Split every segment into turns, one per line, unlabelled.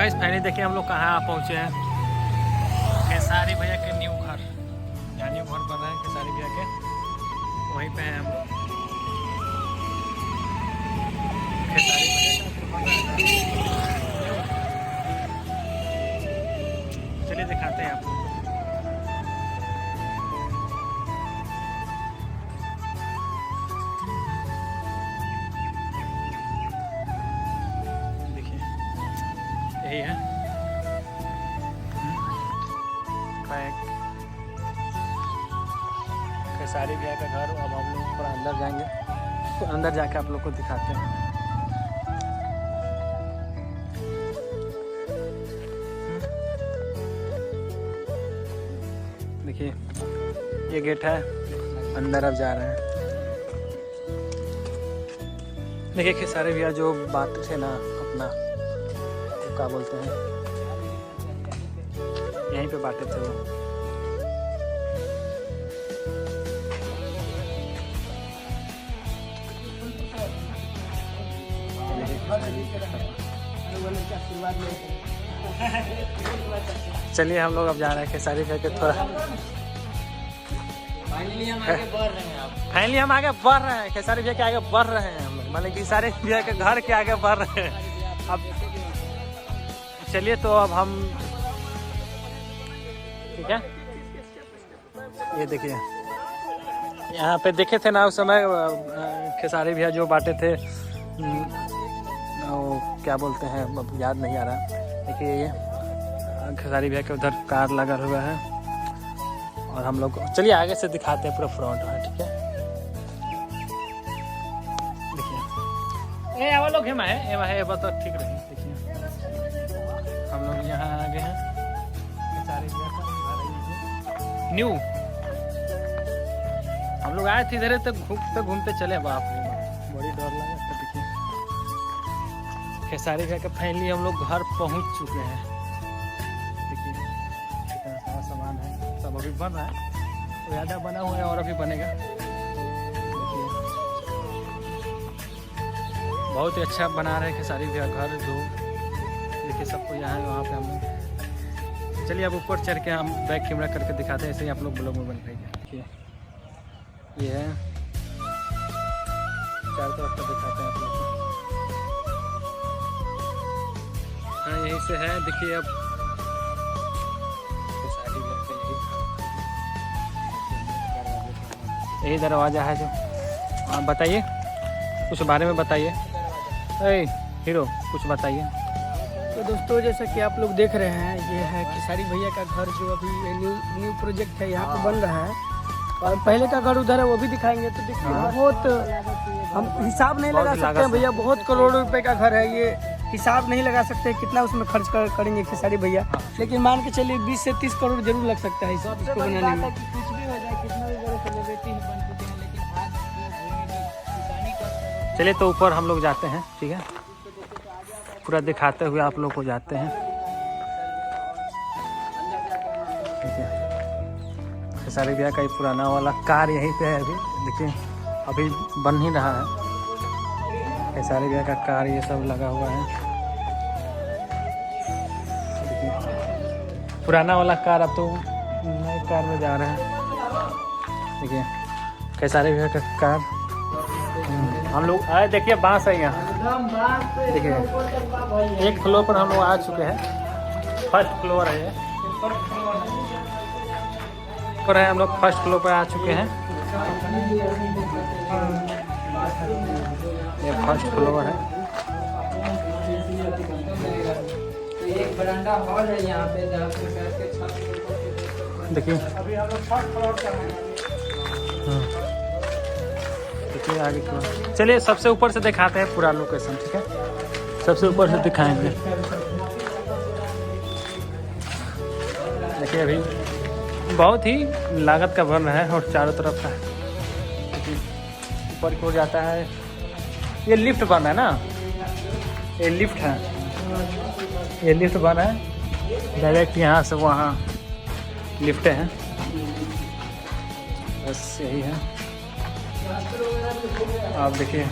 Guys finally देखिए हम लोग कहाँ पहुँचे हैं। खेसारी भैया के न्यू घर, यहाँ न्यू घर बन रहा है खेसारी भैया के, वहीं पे हैं हम लोग। खेसारी भैया का चलिए दिखाते हैं आपको। देखिए यही है खेसारी भैया का घर। अब हम लोग पूरा अंदर जाएंगे, तो अंदर जाके आप लोग को दिखाते हैं। देखिए ये गेट है, अंदर अब जा रहे हैं। देखिए खेसारी भैया जो बात थे ना अपना, तो क्या बोलते हैं, यहीं पे बांटे थे वो। चलिए हम लोग अब जा रहे हैं खेसारी भैया के थोड़ा। फाइनली हम आगे बढ़ रहे हैं, खेसारी भैया के आगे बढ़ रहे हैं हम लोग, मतलब खेसारी भैया के घर के आगे बढ़ रहे हैं। अब चलिए तो अब हम, ठीक है, ये देखिए यहाँ पे देखे थे ना उस समय खेसारी भैया जो बांटे थे, वो क्या बोलते हैं अब याद नहीं आ रहा। देखिए ये खेसारी भैया के उधर कार लगा हुआ है, और हम लोग चलिए आगे से दिखाते हैं पूरा फ्रंट है, ठीक है। देखिए ये वो लोग है तो ठीक रही। देखिए हम लोग यहाँ आ गए हैं, खेसारी भैया का न्यू। हम लोग आए थे इधर तो घूमते चले, बाप रे बड़ी डर लगा। तो देखिए खेसारी भैया का फाइनली हम लोग घर पहुँच चुके हैं। देखिए कितना सारा सामान है, सब अभी बन रहा है, तो ज़्यादा बना हुआ है और अभी बनेगा। देखिए बहुत ही अच्छा बना रहे हैं खेसारी भैया घर जो। देखिए सबको यहाँ वहाँ पे हम लोग, चलिए अब ऊपर चढ़ के हम बैक कैमरा करके दिखाते हैं, ऐसे ही आप लोग ब्लॉग में बन पाएंगे। देखिए ये है, चारों तरफ का दिखाते हैं आप लोग को। हाँ यहीं से है, देखिए अब यही दरवाज़ा है जो। आप बताइए कुछ बारे में बताइए, हीरो कुछ बताइए।
तो दोस्तों जैसा कि आप लोग देख रहे हैं, ये है खेसारी भैया का घर जो अभी न्यू प्रोजेक्ट है यहाँ पे बन रहा है, और पहले का घर उधर है वो भी दिखाएंगे। तो देखिए बहुत, हम हिसाब नहीं लगा सकते हैं भैया, बहुत करोड़ों रुपए का घर है ये, हिसाब नहीं लगा सकते कितना उसमें खर्च करेंगे खेसारी भैया, लेकिन मान के चलिए 20 से 30 करोड़ जरूर लग सकता है इसको बनाने में।
कुछ भी हो जाए, कितना भी बड़े सेलिब्रिटी बन चुके हैं, लेकिन आज
चलिए तो ऊपर हम लोग जाते हैं, ठीक है, पूरा दिखाते हुए आप लोग को जाते हैं। ठीक है, खेसारी भैया का पुराना वाला कार यहीं पे है अभी। देखिए अभी बन ही रहा है, खेसारी भैया का कार ये सब लगा हुआ है। पुराना वाला कार अब तो नए कार में जा रहे हैं। देखिए खेसारी भैया का कार हम लोग आए। देखिए बांस है यहाँ, देखिए एक फ्लोर पर हम लोग आ चुके हैं, फर्स्ट फ्लोर है ये पर है, हम लोग फर्स्ट फ्लोर पर आ चुके हैं। ये फर्स्ट फ्लोर है,
एक बरामदा हॉल है यहाँ पे, जहाँ पे बैठ के छत।
देखिए
अभी हम लोग फर्स्ट फ्लोर पर हैं।
देखिए आगे क्यों। चलिए सबसे ऊपर से दिखाते हैं पूरा लोकेशन, ठीक है, सबसे ऊपर से दिखाएंगे। देखिए अभी बहुत ही लागत का बन रहा है, और चारों तरफ का ऊपर की ओर जाता है। ये लिफ्ट बन रहा है ना, ये लिफ्ट है, ये लिफ्ट बना है डायरेक्ट यहाँ से वहाँ लिफ्ट है, बस यही है। आप देखिए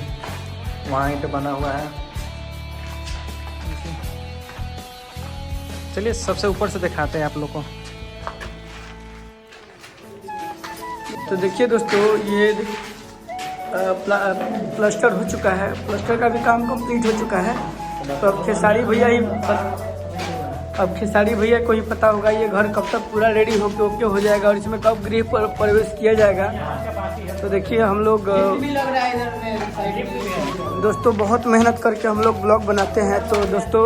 वहाँ ईंट बना हुआ है, चलिए सबसे ऊपर से दिखाते हैं आप लोग को।
तो देखिए दोस्तों, ये प्लास्टर हो चुका है, प्लास्टर का भी काम कंप्लीट हो चुका है। तो अब खेसारी भैया को ही पता होगा ये घर कब तक पूरा रेडी होके ओके हो जाएगा और इसमें कब गृह प्रवेश किया जाएगा। तो देखिए हम लोग दोस्तों बहुत मेहनत करके हम लोग ब्लॉग बनाते हैं। तो दोस्तों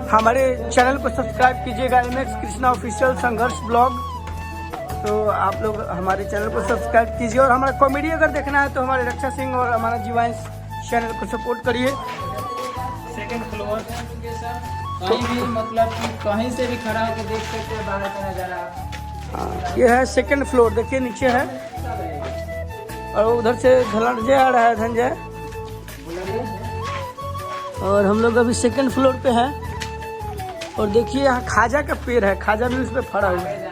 हमारे चैनल को सब्सक्राइब कीजिएगा, MX कृष्णा ऑफिशियल संघर्ष ब्लॉग। तो आप लोग हमारे चैनल को सब्सक्राइब कीजिए और हमारा कॉमेडी अगर देखना है तो हमारे रक्षा सिंह और हमारा जीवांश चैनल को सपोर्ट करिए।
सेकंड फ्लोर
कहीं भी मतलब कि कहीं से भी खड़ा होकर देख सकते हैं बाहर का नजारा।
ये है सेकंड फ्लोर, देखिए नीचे है और उधर से धनंजय आ रहा है, धनंजय। और हम लोग अभी सेकंड फ्लोर पे हैं और देखिए यहाँ खाजा का पेड़ है, खाजा भी उस पर फड़ा हुआ है।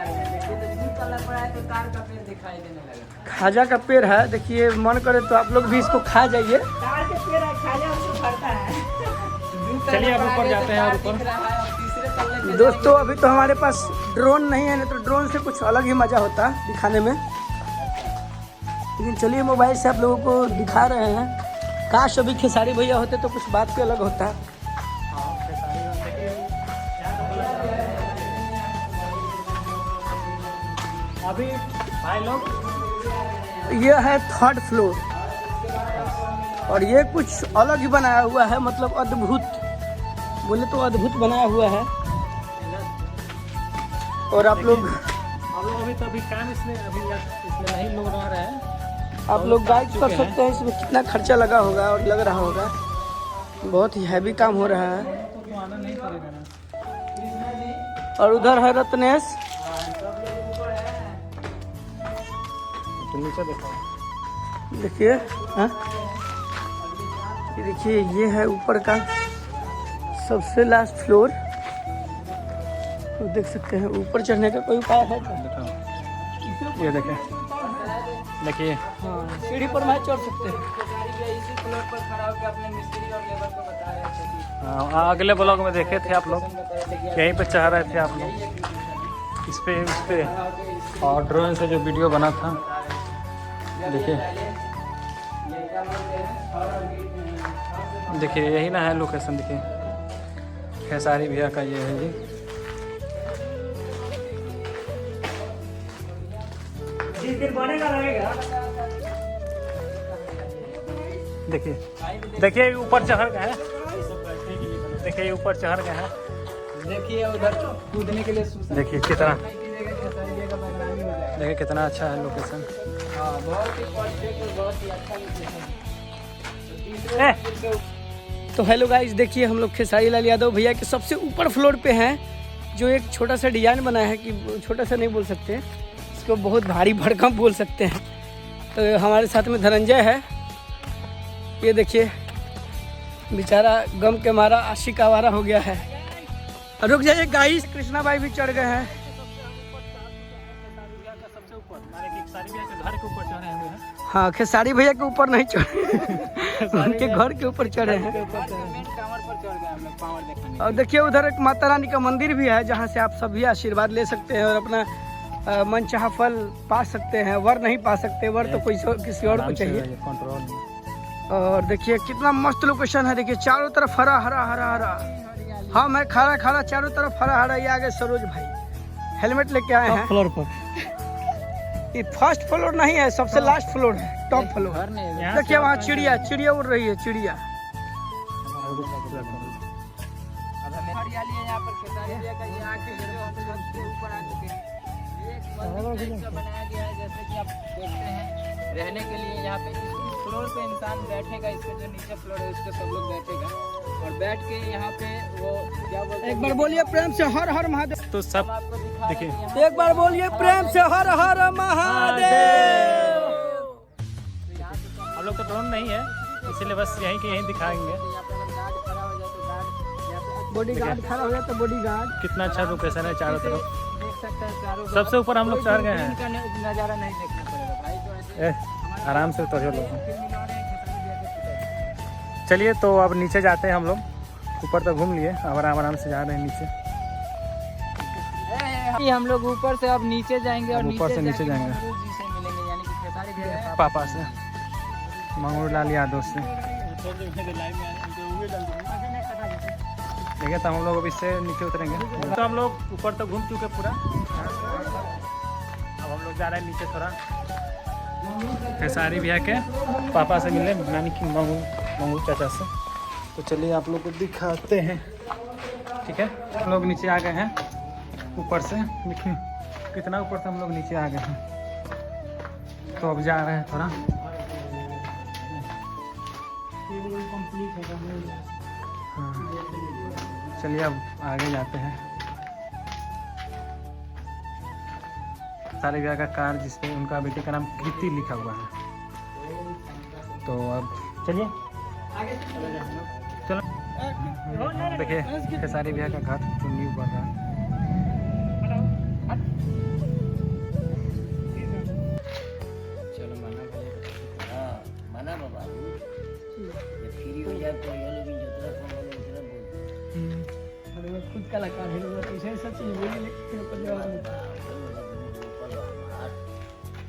खाजा का पेड़ है, देखिए मन करे तो आप लोग भी इसको खा जाइए।
चलिए अब ऊपर जाते हैं और ऊपर।
दोस्तों अभी तो हमारे पास ड्रोन नहीं है, नहीं तो ड्रोन से कुछ अलग ही मजा होता दिखाने में। लेकिन चलिए मोबाइल से आप लोगों को दिखा रहे हैं। काश अभी खेसारी भैया होते तो कुछ बात भी अलग होता।
अभी भाई लोग
ये है थर्ड फ्लोर और ये कुछ अलग ही बनाया हुआ है, मतलब अद्भुत, बोले तो अद्भुत बनाया हुआ है। और आप लोग
अभी तो अभी काम इसमें नहीं लोग रह रहे हैं।
आप लोग गाइड कर सकते हैं इसमें कितना खर्चा लगा होगा और लग रहा होगा। बहुत ही हैवी काम हो रहा है। और उधर है रत्नेश,
तो नीचे देखो,
देखिए। हाँ ये देखिए, ये है ऊपर का सबसे लास्ट फ्लोर। तो देख सकते हैं ऊपर चढ़ने का कोई उपाय है क्या?
ये देखिए, देखिए
हाँ सीढ़ी पर मैं चढ़ सकते हैं।
इसी फ्लोर पर खड़ा होकर अपने मिस्त्री और लेबर को बता रहे थे कि
अगले ब्लॉग में देखे थे आप लोग, यहीं पे चढ़ रहे थे आप लोग इस पे और ड्रोन से जो वीडियो बना था। देखिए देखिए यही ना है लोकेशन। देखिए खेसारी भैया का ये है जी।
जिस दिन बनेगा लगेगा।
देखिए देखिए ऊपर चढ़ गए हैं, देखिए ऊपर चढ़ गए हैं।
देखिए उधर कूदने के लिए
देखिए कितना, देखिए कितना अच्छा है लोकेशन।
बहुत ही परफेक्ट और बहुत ही अच्छा लोकेशन।
तो हेलो गाइस, देखिए हम लोग खेसारी लाल यादव भैया के सबसे ऊपर फ्लोर पे हैं, जो एक छोटा सा डिजाइन बनाया है कि छोटा सा नहीं बोल सकते, इसको बहुत भारी भड़कम बोल सकते हैं। तो हमारे साथ में धनंजय है, ये देखिए बेचारा गम के मारा आशिक आवारा हो गया है। रुक जाइए गाइस, कृष्णा भाई भी चढ़ गए हैं। हाँ खेसारी भैया के ऊपर नहीं चढ़े, उनके घर के ऊपर चढ़े हैं। और देखिए उधर एक माता रानी का मंदिर भी है, जहाँ से आप सभी आशीर्वाद ले सकते हैं और अपना मनचाहा फल पा सकते हैं। वर नहीं पा सकते, वर तो कोई किसी और को चाहिए। और देखिए कितना मस्त लोकेशन है, देखिए चारों तरफ हरा हरा हरा हरा। हाँ मैं खड़ा खड़ा चारों तरफ हरा हरा। ये आगे सरोज भाई हेलमेट लेके आए हैं।
फ्लोर पर
ये फर्स्ट फ्लोर नहीं है, सबसे लास्ट फ्लोर है, टॉप फ्लोर। देखिए वहाँ चिड़िया चिड़िया उड़ रही है, चिड़िया।
हरियाली है यहाँ पर खेसारी भैया का। यहाँ के छत के ऊपर आ चुके हैं। ये एक मंदिर टाइप का बनाया गया है, जैसे कि आप देखते हैं रहने के लिए। यहाँ पे इस फ्लोर पे इंसान बैठेगा, इसके जो नीचे फ्लोर है उस पे सब लोग बैठेगा और बैठ के यहाँ पे वो क्या बोलते हैं,
एक बार बोलिए प्रेम से हर हर महादेव।
तो सब
आपको दिखा रहे हैं।
देखिए
एक बार बोलिए प्रेम से हर हर महादेव।
हम लोग तो ड्रोन नहीं है, इसलिए बस यहीं के यहीं दिखाएंगे।
यहाँ पे अगर गार्ड खड़ा हो जाए तो गार्ड यहाँ पे
बॉडी गार्ड खड़ा हो जाए तो बॉडी गार्ड।
कितना अच्छा लोकेशन है चारों तरफ।
देख सकते हैं चारों
सबसे ऊपर हम लोग चढ़ गए हैं।
इनका नज़ारा नहीं देखना पड़ेगा भाई, तो ऐसे
आराम से उतर लोग।
फिल्म बना रहे हैं खेसारी भैया के पिता।
चलिए तो अब नीचे जाते हैं हम लोग। ऊपर तो घूम लिए, अब आराम आराम से जा रहे हैं नीचे।
कि हम लोग ऊपर से अब नीचे जाएंगे और
अब ऊपर से नीचे जाएंगे।
मंगरू जी से मिलेंगे, यानी कि खेसारी भैया
पापा से, मंगरू लाल यादव से। देखिए तो हम लोग अभी इससे नीचे उतरेंगे। तो हम लोग ऊपर तक घूम चुके पूरा। अब हम लोग जा रहे हैं नीचे थोड़ा खेसारी भैया के पापा से मिलने, यानी कि मंगरू चाचा से। तो चलिए आप लोग को दिखाते हैं। ठीक है, हम लोग नीचे आ गए हैं ऊपर से। देखिए कितना ऊपर से हम लोग नीचे आ गए हैं। तो अब जा रहे हैं थोड़ा। हाँ, चलिए अब आगे जाते हैं। सारे भैया का कार जिसपे उनका बेटे का नाम कृति लिखा हुआ है। तो अब चलिए चलो। देखिए खेसारी भैया का घर जो न्यू बन रहा है।
चलो माना भैया। हाँ माना बाबा, ये फ्री हो जाए तो ये लोग जितना कमाओ उतना बोल।
खुद कलाकार है लोग, ऐसे सब चीज बोली लेकिन ऊपर जवाब नहीं।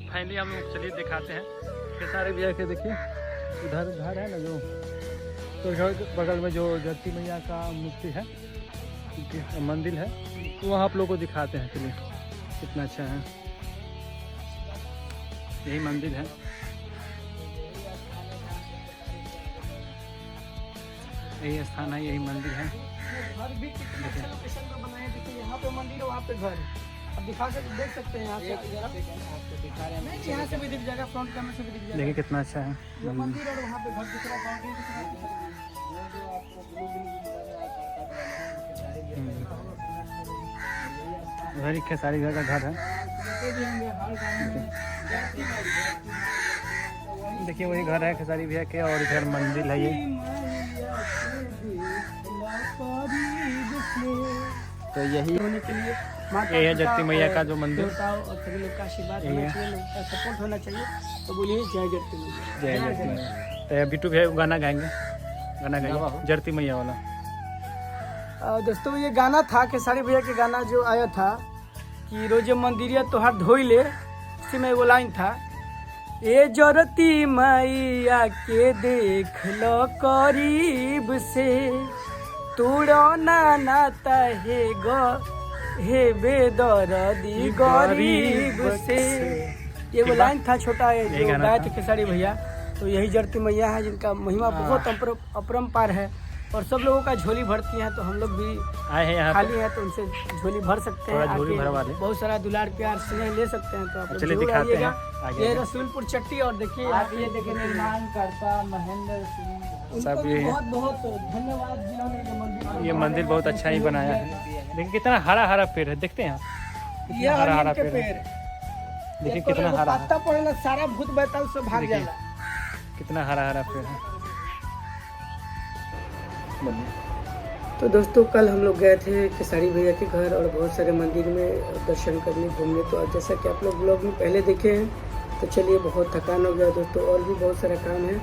फाइनली हम लोग चलिए दिखाते हैं खेसारी भैया के। देखिए उधर घर है ना जो, तो घर के बगल में जो धरती मैया का मूर्ति है, मंदिर है, तो वहाँ आप लोग को दिखाते हैं। चलिए कितना अच्छा है, यही मंदिर है। यही स्थान है, यही मंदिर है।
घर भी कितने अच्छे लोकेशन पे बनाए। देखिए यहाँ पे मंदिर है, वहाँ पे घर है। अब दिखा कर देख सकते हैं यहाँ से।
आपको दिखा रहे हैं।
नहीं, यहाँ से भी दिख जाएगा, फ्रंट कैमरे से भी दिख जाएगा।
देखिए कितना अच्छा है
ये मंदिर और वहाँ पे घर दिख रहा है, बाउंड्री दिख रहा है।
उधर ही खेसारी भैया का घर है। देखिए वही घर है खेसारी भैया के, और इधर मंदिर है ये। तो यही
होने के लिए
यही है धरती मैया का जो मंदिर।
देवताओं और सभी लोग का आशीर्वाद होना चाहिए, लोग का सपोर्ट होना चाहिए। तो बोलिए जय धरती मैया।
जय धरती मैया। तो बिट्टू भैया गाना गाएंगे, गाना गाइए धरती मैया वाला।
दोस्तों ये गाना था खेसारी भैया के गाना जो आया था कि रोजे मंदिरिया तोहार धोई ले, इसी में वो लाइन था, ए जरती मैया के देख लो करीब से, तुड़ना नाता हे बेदर्दी गरीब से। ये वो लाइन था छोटा है जो गाया थे खेसारी भैया। तो यही जरती मैया है जिनका महिमा बहुत अपरंपार है और सब लोगों का झोली भरती हैं। तो हम लोग भी
आए हैं यहाँ
खाली है तो उनसे झोली भर सकते हैं,
झोली भरवा दें।
बहुत सारा दुलार प्यार स्नेह ले सकते हैं। तो आप लोग
चलिए
जरूर
दिखाते
आइएगा।
हैं आगे।
ये रसूलपुर चट्टी, और देखिए
आप ये देखिए निर्माण करता महेंद्र सिंह,
उनको
सब
भी
ये
बहुत बहुत धन्यवाद जिन्होंने
ये मंदिर बहुत अच्छा ही बनाया है। देखिए कितना हरा हरा पेड़ है, देखते हैं आप
ये
कितना हरा हरा
के
पेड़ है।
पेड़
देखिए कितना हरा हरा,
पत्ता पड़ेला सारा भूत बैताल से भाग
देखिए।
जाला।
कितना हरा हरा पेड़ है।
तो दोस्तों कल हम लोग गए थे खेसारी भैया के घर और बहुत सारे मंदिर में दर्शन करने घूमने। तो जैसा कि आप लोग ब्लॉग में पहले देखे हैं, तो चलिए बहुत थकान हो गया दोस्तों, और भी बहुत सारा काम है।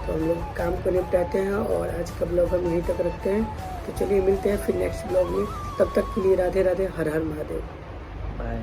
तो हम लोग काम को निपटाते हैं और आज का ब्लॉग हम यहीं तक रखते हैं। तो चलिए मिलते हैं फिर नेक्स्ट ब्लॉग में, तब तक के लिए राधे राधे, हर हर महादेव,
बाय।